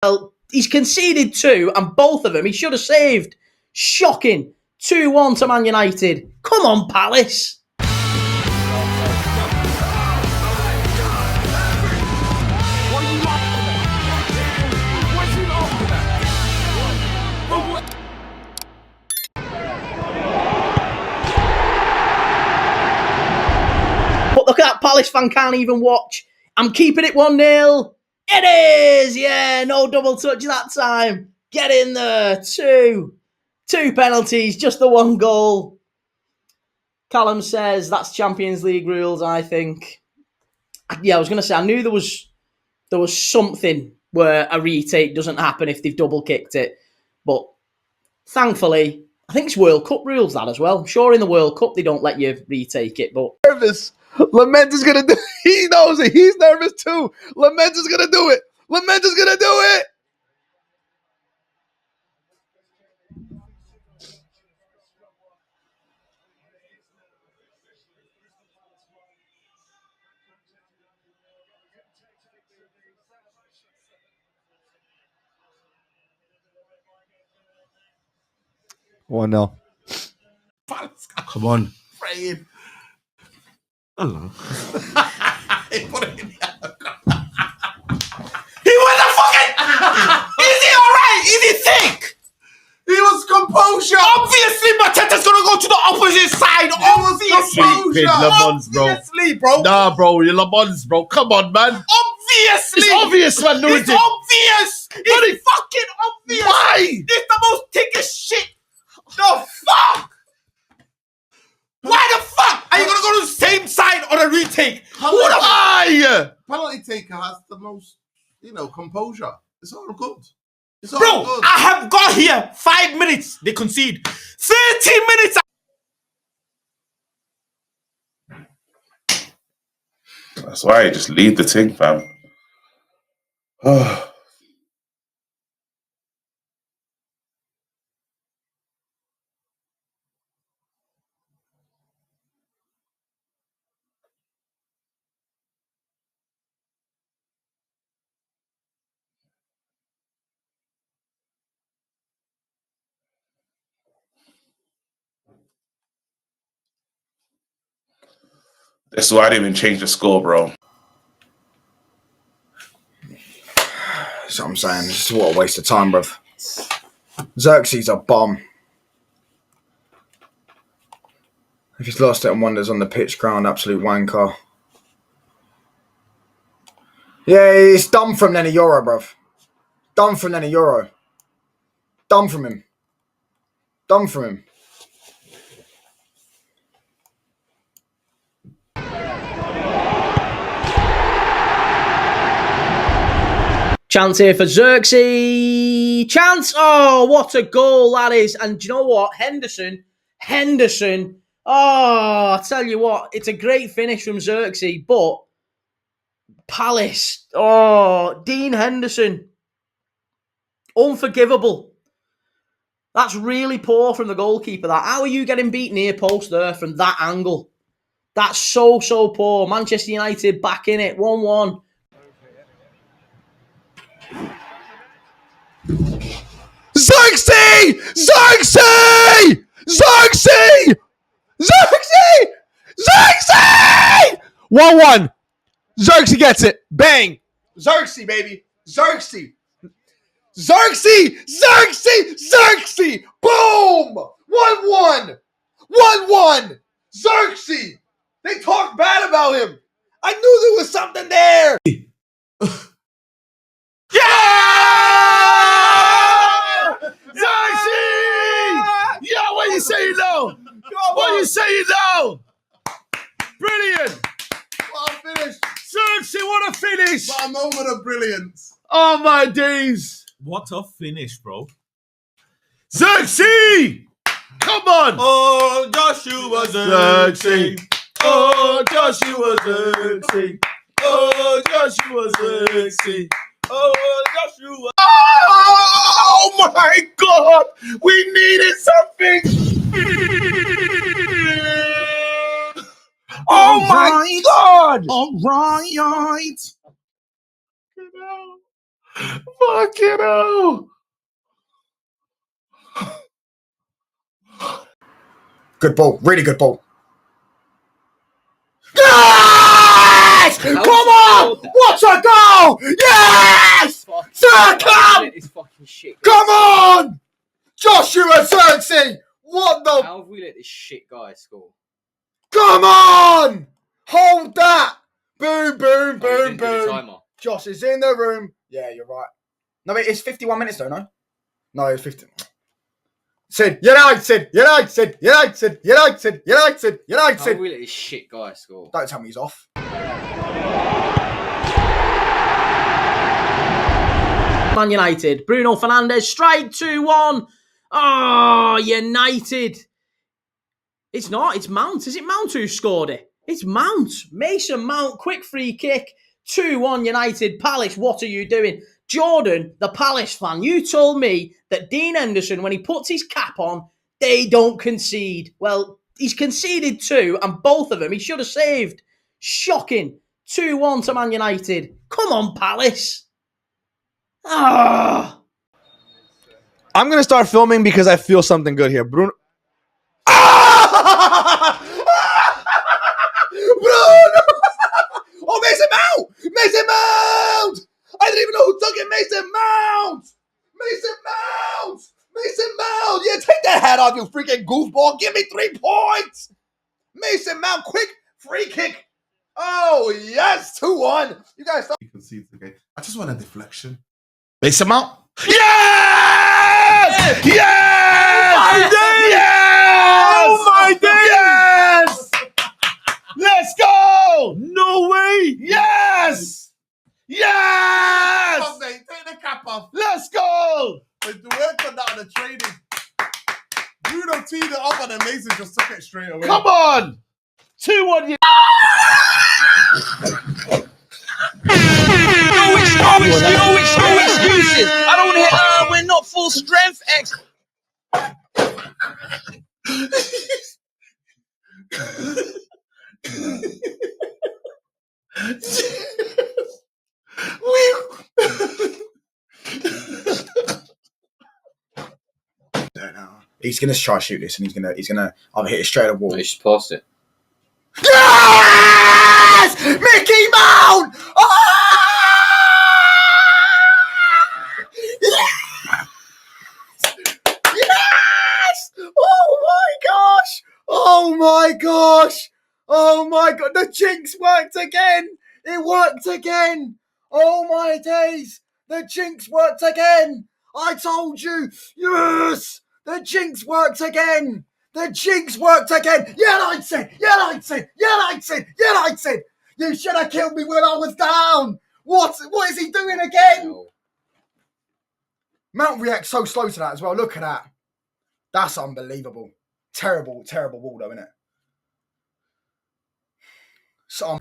Well, he's conceded 2, and both of them he should have saved. Shocking. 2-1 to Man United. Come on, Palace. But look at that, Palace fan can't even watch. I'm keeping it 1-0. It is! Yeah, no double touch that time. Get in there. 2 penalties, just the 1 goal. Callum says that's Champions League rules, I think. Yeah, I was going to say, I knew there was something where a retake doesn't happen if they've double kicked it. But thankfully, I think it's World Cup rules, that as well. I'm sure in the World Cup they don't let you retake it, but... Nervous. Lament is going to do it. He knows it. He's nervous too. Lament is going to do it. Lament is going to do it. One no. Come on. Praying. Hello. He put it in the other corner. He was a fucking... Is he alright? Is he thick? He was composure. Obviously, Mateta's gonna go to the opposite side. Obviously, Obviously, bro. Nah, bro, you're Lamons, bro. Come on, man. Obviously. It's obvious, man. It's obvious. It's fucking obvious. Why? It's the most thickest shit. The fuck? Why the fuck are you gonna go to the same side on a retake? Why? Penalty taker has the most, composure. It's all good. It's all Bro, good. I have got here 5 minutes. They concede. 30 minutes. That's why you just lead the thing, fam. That's why I didn't even change the score, bro. That's what I'm saying. Just what a waste of time, bruv. Xerxes a bomb. If he's lost it and wanders on the pitch ground, absolute wanker. Yeah, it's done from then a Euro, bruv. Done from then a Euro. Done from him. Done from him. Chance here for Xerxes. Chance. Oh, what a goal that is. And do you know what? Henderson. Oh, I tell you what, it's a great finish from Xerxes, but Palace. Oh, Dean Henderson. Unforgivable. That's really poor from the goalkeeper. That. How are you getting beat near post there from that angle? That's so poor. Manchester United back in it. 1-1. Xerxes! Xerxes! Xerxes! Xerxes! Xerxes! 1-1. Xerxes gets it. Bang. Xerxes, baby. Xerxes. Xerxes! Xerxes! Xerxes! Boom! 1-1. 1-1. Xerxes! They talked bad about him. I knew there was something there. Yeah, what are you saying now? What are you saying now? Brilliant. What a finish. Xerxes, what a finish. What a moment of brilliance. Oh, my days. What a finish, bro. Xerxes! Come on. Oh, Joshua Xerxes. Oh, Joshua Xerxes. Oh, Joshua Xerxes. Oh, Joshua. Oh, my God. We needed something. Oh, my God. All right. Fucking hell. Good ball. Really good ball. Yes! Come on! What a goal! Yes! Circum! Come on! Joshua Xerxes! What the? How have we let this shit guy score? Come on! Hold that! Boom, boom, boom, Oh, you didn't do the boom. timer. Josh is in the room. Yeah, you're right. No, wait, it's 51 minutes though, no? No, it's 50. Sid, United! How have we let this shit guy score? Don't tell me he's off. Man United. Bruno Fernandes, strike 2-1. Oh, United. It's not. It's Mount. Is it Mount who scored it? It's Mount. Mason Mount, quick free kick. 2-1 United. Palace, what are you doing? Jordan, the Palace fan, you told me that Dean Henderson, when he puts his cap on, they don't concede. Well, he's conceded 2, and both of them he should have saved. Shocking. 2-1 to Man United. Come on, Palace. Ah. I'm going to start filming because I feel something good here. Bruno. Bruno! Oh, Mason Mount! Mason Mount! I didn't even know who took it. Mason Mount! Mason Mount! Mason Mount! Yeah, take that hat off, you freaking goofball. Give me 3 points! Mason Mount, quick free kick. Oh, yes, 2-1. You guys stop. You can see it's okay. I just want a deflection. Mason Mount. Yes! Yes! Oh my days! Yes! Let's go! No way! Yes! Yes! Come on, mate. Take the cap off. Let's go! The work on that on the training. Bruno teed it up and Mason just took it straight away. Come on! 2-1. No excuses. I don't hear, we're not full strength. He's gonna try to shoot this, and he's gonna either hit it straight at the wall. He just passed it. Yes! Mickey Mount! Ah! Yes! Yes! Oh my gosh! Oh my gosh! Oh my god! The jinx worked again! It worked again! Oh my days! The jinx worked again! I told you! Yes! The jinx worked again! The jinx worked again! United! You should have killed me when I was down! What is he doing again? No. Mount reacts so slow to that as well. Look at that. That's unbelievable. Terrible, terrible wall though, isn't it? So